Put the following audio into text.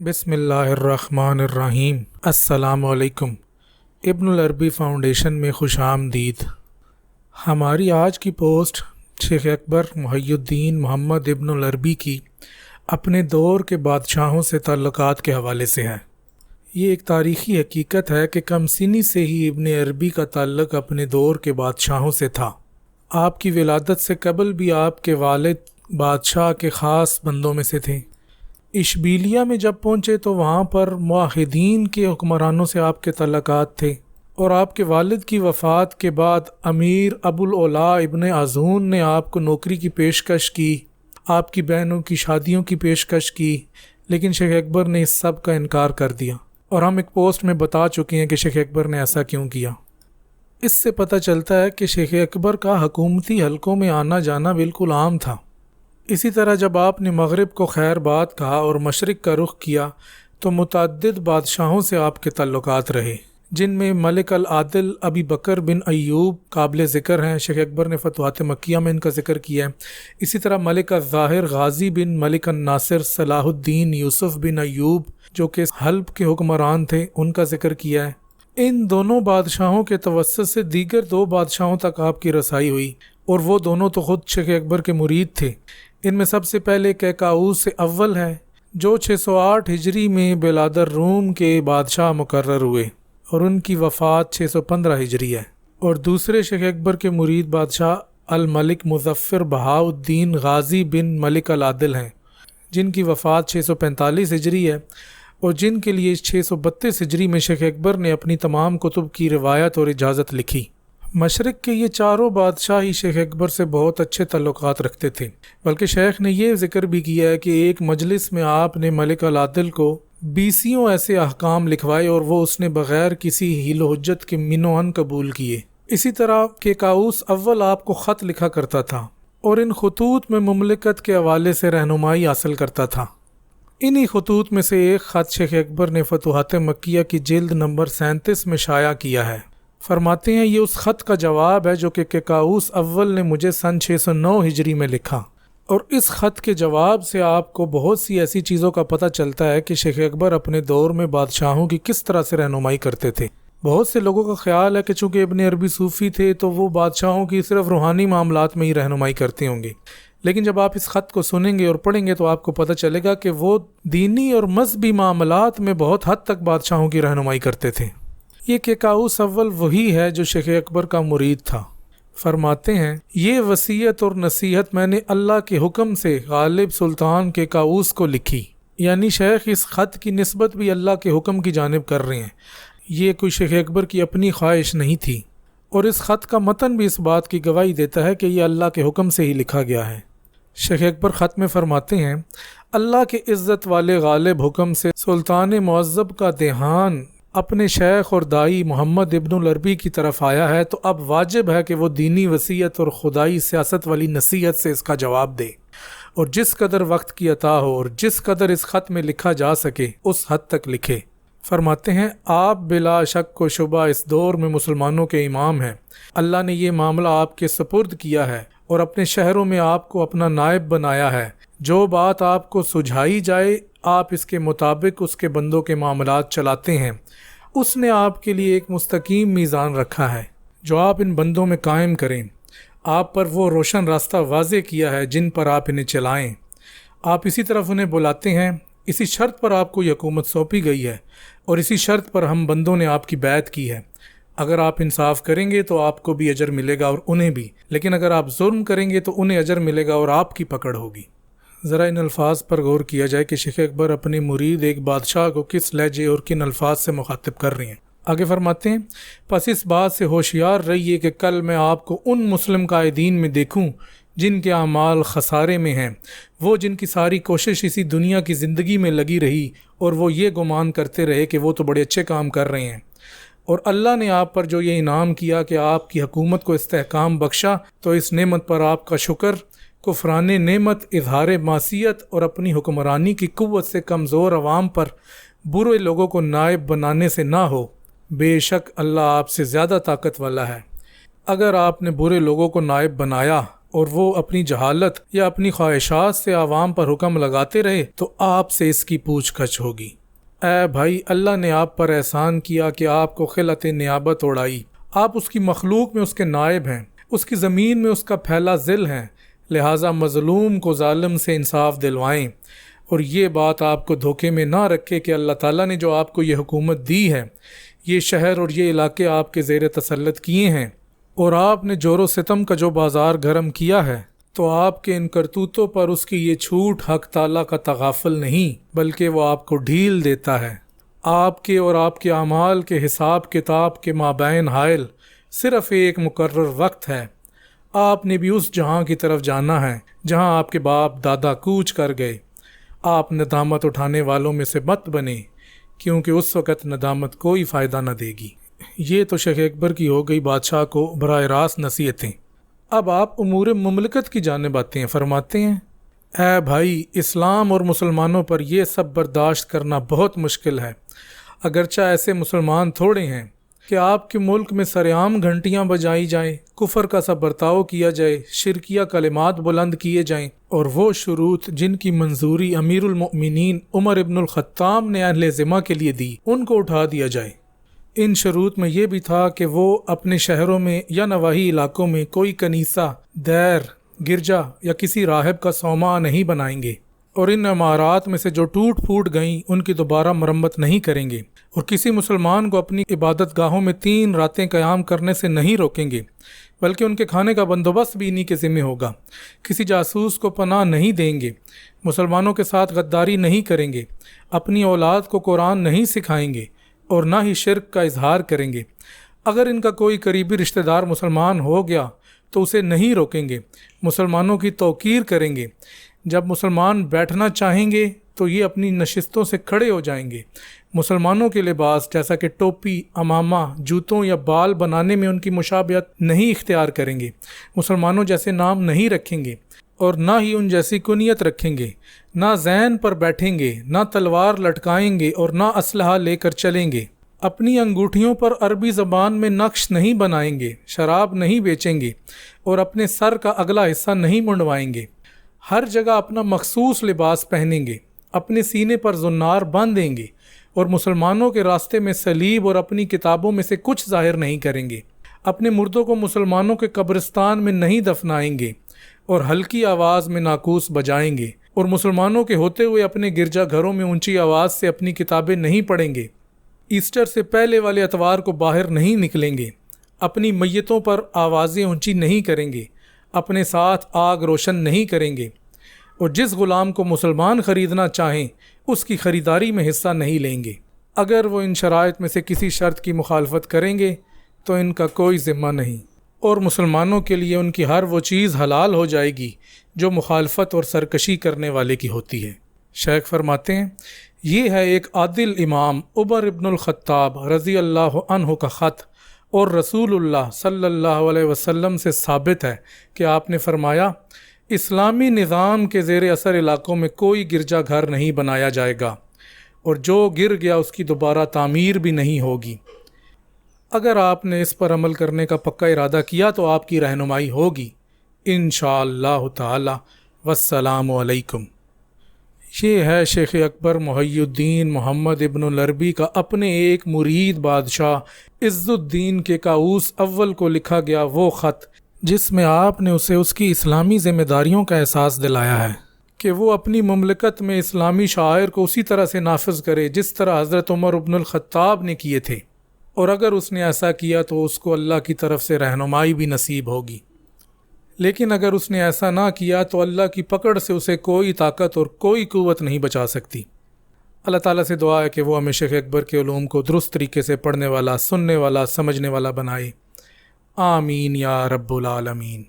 بسم اللہ الرحمن الرحیم۔ السلام علیکم۔ العربی فاونڈیشن میں خوش آمدید۔ ہماری آج کی پوسٹ شیخ اکبر محیی الدین محمد العربی کی اپنے دور کے بادشاہوں سے تعلقات کے حوالے سے ہے۔ یہ ایک تاریخی حقیقت ہے کہ کم سنی سے ہی ابن عربی کا تعلق اپنے دور کے بادشاہوں سے تھا۔ آپ کی ولادت سے قبل بھی آپ کے والد بادشاہ کے خاص بندوں میں سے تھے۔ اشبیلیہ میں جب پہنچے تو وہاں پر موحدین کے حکمرانوں سے آپ کے تعلقات تھے، اور آپ کے والد کی وفات کے بعد امیر ابو العلا ابن ازون نے آپ کو نوکری کی پیشکش کی، آپ کی بہنوں کی شادیوں کی پیشکش کی، لیکن شیخ اکبر نے اس سب کا انکار کر دیا، اور ہم ایک پوسٹ میں بتا چکے ہیں کہ شیخ اکبر نے ایسا کیوں کیا۔ اس سے پتہ چلتا ہے کہ شیخ اکبر کا حکومتی حلقوں میں آنا جانا بالکل عام تھا۔ اسی طرح جب آپ نے مغرب کو خیر بات کہا اور مشرق کا رخ کیا تو متعدد بادشاہوں سے آپ کے تعلقات رہے، جن میں ملک العادل ابی بکر بن ایوب قابل ذکر ہیں۔ شیخ اکبر نے فتوحات مکیہ میں ان کا ذکر کیا ہے۔ اسی طرح ملک الظاہر غازی بن ملک الناصر صلاح الدین یوسف بن ایوب جو کہ حلب کے حکمران تھے، ان کا ذکر کیا ہے۔ ان دونوں بادشاہوں کے توسط سے دیگر دو بادشاہوں تک آپ کی رسائی ہوئی، اور وہ دونوں تو خود شیخ اکبر کے مرید تھے۔ ان میں سب سے پہلے کیکاؤس اول ہے جو 608 ہجری میں بلاد الروم کے بادشاہ مقرر ہوئے، اور ان کی وفات 615 ہجری ہے۔ اور دوسرے شیخ اکبر کے مرید بادشاہ الملک مظفر بہاء الدین غازی بن ملک العادل ہیں، جن کی وفات 645 ہجری ہے، اور جن کے لیے 632 ہجری میں شیخ اکبر نے اپنی تمام کتب کی روایت اور اجازت لکھی۔ مشرق کے یہ چاروں بادشاہ ہی شیخ اکبر سے بہت اچھے تعلقات رکھتے تھے، بلکہ شیخ نے یہ ذکر بھی کیا ہے کہ ایک مجلس میں آپ نے ملک العادل کو 20 ایسے احکام لکھوائے، اور وہ اس نے بغیر کسی حیل و حجت کے منوعن قبول کیے۔ اسی طرح کیکاؤس اول آپ کو خط لکھا کرتا تھا، اور ان خطوط میں مملکت کے حوالے سے رہنمائی حاصل کرتا تھا۔ انہی خطوط میں سے ایک خط شیخ اکبر نے فتوحات مکیہ کی جلد نمبر 37 میں شائع کیا ہے۔ فرماتے ہیں یہ اس خط کا جواب ہے جو کہ کیکاؤس اول نے مجھے سن 609 ہجری میں لکھا، اور اس خط کے جواب سے آپ کو بہت سی ایسی چیزوں کا پتہ چلتا ہے کہ شیخ اکبر اپنے دور میں بادشاہوں کی کس طرح سے رہنمائی کرتے تھے۔ بہت سے لوگوں کا خیال ہے کہ چونکہ ابن عربی صوفی تھے تو وہ بادشاہوں کی صرف روحانی معاملات میں ہی رہنمائی کرتے ہوں گے، لیکن جب آپ اس خط کو سنیں گے اور پڑھیں گے تو آپ کو پتہ چلے گا کہ وہ دینی اور مذہبی معاملات میں بہت حد تک بادشاہوں کی رہنمائی کرتے تھے۔ یہ کیکاؤس اول وہی ہے جو شیخ اکبر کا مرید تھا۔ فرماتے ہیں یہ وصیت اور نصیحت میں نے اللہ کے حکم سے غالب سلطان کیکاؤس کو لکھی، یعنی شیخ اس خط کی نسبت بھی اللہ کے حکم کی جانب کر رہے ہیں، یہ کوئی شیخ اکبر کی اپنی خواہش نہیں تھی، اور اس خط کا متن بھی اس بات کی گواہی دیتا ہے کہ یہ اللہ کے حکم سے ہی لکھا گیا ہے۔ شیخ اکبر خط میں فرماتے ہیں اللہ کے عزت والے غالب حکم سے سلطان معذب کا دھیان اپنے شیخ اور دائی محمد العربی کی طرف آیا ہے، تو اب واجب ہے کہ وہ دینی وصیت اور خدائی سیاست والی نصیحت سے اس کا جواب دے، اور جس قدر وقت کی عطا ہو اور جس قدر اس خط میں لکھا جا سکے اس حد تک لکھے۔ فرماتے ہیں آپ بلا شک و شبہ اس دور میں مسلمانوں کے امام ہیں۔ اللہ نے یہ معاملہ آپ کے سپرد کیا ہے اور اپنے شہروں میں آپ کو اپنا نائب بنایا ہے۔ جو بات آپ کو سجھائی جائے آپ اس کے مطابق اس کے بندوں کے معاملات چلاتے ہیں۔ اس نے آپ کے لیے ایک مستقیم میزان رکھا ہے جو آپ ان بندوں میں قائم کریں۔ آپ پر وہ روشن راستہ واضح کیا ہے جن پر آپ انہیں چلائیں۔ آپ اسی طرف انہیں بلاتے ہیں، اسی شرط پر آپ کو یہ حکومت سونپی گئی ہے، اور اسی شرط پر ہم بندوں نے آپ کی بیعت کی ہے۔ اگر آپ انصاف کریں گے تو آپ کو بھی اجر ملے گا اور انہیں بھی، لیکن اگر آپ ظلم کریں گے تو انہیں اجر ملے گا اور آپ کی پکڑ ہوگی۔ ذرا ان الفاظ پر غور کیا جائے کہ شیخ اکبر اپنے مرید ایک بادشاہ کو کس لہجے اور کن الفاظ سے مخاطب کر رہے ہیں۔ آگے فرماتے ہیں پس اس بات سے ہوشیار رہیے کہ کل میں آپ کو ان مسلم قائدین میں دیکھوں جن کے اعمال خسارے میں ہیں، وہ جن کی ساری کوشش اسی دنیا کی زندگی میں لگی رہی اور وہ یہ گمان کرتے رہے کہ وہ تو بڑے اچھے کام کر رہے ہیں، اور اللہ نے آپ پر جو یہ انعام کیا کہ آپ کی حکومت کو استحکام بخشا، تو اس نعمت پر آپ کا شکر کفران نعمت، اظہار معصیت اور اپنی حکمرانی کی قوت سے کمزور عوام پر برے لوگوں کو نائب بنانے سے نہ ہو۔ بے شک اللہ آپ سے زیادہ طاقت والا ہے۔ اگر آپ نے برے لوگوں کو نائب بنایا اور وہ اپنی جہالت یا اپنی خواہشات سے عوام پر حکم لگاتے رہے تو آپ سے اس کی پوچھ گچھ ہوگی۔ اے بھائی، اللہ نے آپ پر احسان کیا کہ آپ کو خلعت نیابت اڑائی، آپ اس کی مخلوق میں اس کے نائب ہیں، اس کی زمین میں اس کا پھیلا ذل ہیں، لہٰذا مظلوم کو ظالم سے انصاف دلوائیں، اور یہ بات آپ کو دھوکے میں نہ رکھے کہ اللہ تعالیٰ نے جو آپ کو یہ حکومت دی ہے، یہ شہر اور یہ علاقے آپ کے زیر تسلط کیے ہیں، اور آپ نے جور و ستم کا جو بازار گرم کیا ہے، تو آپ کے ان کرتوتوں پر اس کی یہ چھوٹ حق تعالیٰ کا تغافل نہیں، بلکہ وہ آپ کو ڈھیل دیتا ہے۔ آپ کے اور آپ کے اعمال کے حساب کتاب کے مابین حائل صرف ایک مقرر وقت ہے۔ آپ نے بھی اس جہاں کی طرف جانا ہے جہاں آپ کے باپ دادا کوچ کر گئے۔ آپ ندامت اٹھانے والوں میں سے مت بنے، کیونکہ اس وقت ندامت کوئی فائدہ نہ دے گی۔ یہ تو شیخ اکبر کی ہو گئی بادشاہ کو براہ راست نصیحتیں۔ اب آپ امور مملکت کی جانب آتے ہیں، فرماتے ہیں، اے بھائی، اسلام اور مسلمانوں پر یہ سب برداشت کرنا بہت مشکل ہے، اگرچہ ایسے مسلمان تھوڑے ہیں کہ آپ کے ملک میں سرعام گھنٹیاں بجائی جائیں، کفر کا سا برتاؤ کیا جائے، شرکیہ کلمات بلند کیے جائیں، اور وہ شروط جن کی منظوری امیر المؤمنین عمر ابن الخطاب نے اہل ذمہ کے لیے دی، ان کو اٹھا دیا جائے۔ ان شروط میں یہ بھی تھا کہ وہ اپنے شہروں میں یا نواحی علاقوں میں کوئی کنیسہ، دیر، گرجا یا کسی راہب کا صومعہ نہیں بنائیں گے، اور ان عمارات میں سے جو ٹوٹ پھوٹ گئیں ان کی دوبارہ مرمت نہیں کریں گے، اور کسی مسلمان کو اپنی عبادت گاہوں میں 3 راتیں قیام کرنے سے نہیں روکیں گے، بلکہ ان کے کھانے کا بندوبست بھی انہی کے ذمہ ہوگا۔ کسی جاسوس کو پناہ نہیں دیں گے، مسلمانوں کے ساتھ غداری نہیں کریں گے، اپنی اولاد کو قرآن نہیں سکھائیں گے، اور نہ ہی شرک کا اظہار کریں گے۔ اگر ان کا کوئی قریبی رشتہ دار مسلمان ہو گیا تو اسے نہیں روکیں گے، مسلمانوں کی توقیر کریں گے۔ جب مسلمان بیٹھنا چاہیں گے تو یہ اپنی نشستوں سے کھڑے ہو جائیں گے۔ مسلمانوں کے لباس جیسا کہ ٹوپی، عمامہ، جوتوں یا بال بنانے میں ان کی مشابہت نہیں اختیار کریں گے، مسلمانوں جیسے نام نہیں رکھیں گے، اور نہ ہی ان جیسی کنیت رکھیں گے، نہ زین پر بیٹھیں گے، نہ تلوار لٹکائیں گے، اور نہ اسلحہ لے کر چلیں گے۔ اپنی انگوٹھیوں پر عربی زبان میں نقش نہیں بنائیں گے، شراب نہیں بیچیں گے، اور اپنے سر کا اگلا حصہ نہیں منڈوائیں گے۔ ہر جگہ اپنا مخصوص لباس پہنیں گے، اپنے سینے پر زنار باندھ دیں گے، اور مسلمانوں کے راستے میں صلیب اور اپنی کتابوں میں سے کچھ ظاہر نہیں کریں گے۔ اپنے مردوں کو مسلمانوں کے قبرستان میں نہیں دفنائیں گے، اور ہلکی آواز میں ناقوس بجائیں گے، اور مسلمانوں کے ہوتے ہوئے اپنے گرجا گھروں میں اونچی آواز سے اپنی کتابیں نہیں پڑھیں گے۔ ایسٹر سے پہلے والے اتوار کو باہر نہیں نکلیں گے، اپنی میتوں پر آوازیں اونچی نہیں کریں گے، اپنے ساتھ آگ روشن نہیں کریں گے، اور جس غلام کو مسلمان خریدنا چاہیں اس کی خریداری میں حصہ نہیں لیں گے۔ اگر وہ ان شرائط میں سے کسی شرط کی مخالفت کریں گے تو ان کا کوئی ذمہ نہیں، اور مسلمانوں کے لیے ان کی ہر وہ چیز حلال ہو جائے گی جو مخالفت اور سرکشی کرنے والے کی ہوتی ہے۔ شیخ فرماتے ہیں، یہ ہے ایک عادل امام عمر ابن الخطاب رضی اللہ عنہ کا خط، اور رسول اللہ صلی اللہ علیہ وسلم سے ثابت ہے کہ آپ نے فرمایا، اسلامی نظام کے زیر اثر علاقوں میں کوئی گرجا گھر نہیں بنایا جائے گا، اور جو گر گیا اس کی دوبارہ تعمیر بھی نہیں ہوگی۔ اگر آپ نے اس پر عمل کرنے کا پکا ارادہ کیا تو آپ کی رہنمائی ہوگی انشاءاللہ تعالی۔ والسلام علیکم۔ یہ ہے شیخ اکبر محیی الدین محمد ابن العربی کا اپنے ایک مرید بادشاہ عز الدین کیکاؤس اول کو لکھا گیا وہ خط، جس میں آپ نے اسے اس کی اسلامی ذمہ داریوں کا احساس دلایا ہے کہ وہ اپنی مملکت میں اسلامی شعائر کو اسی طرح سے نافذ کرے جس طرح حضرت عمر ابن الخطاب نے کیے تھے، اور اگر اس نے ایسا کیا تو اس کو اللہ کی طرف سے رہنمائی بھی نصیب ہوگی، لیکن اگر اس نے ایسا نہ کیا تو اللہ کی پکڑ سے اسے کوئی طاقت اور کوئی قوت نہیں بچا سکتی۔ اللہ تعالیٰ سے دعا ہے کہ وہ ہمیں شیخ اکبر کے علوم کو درست طریقے سے پڑھنے والا، سننے والا، سمجھنے والا بنائے۔ آمین یا رب العالمین۔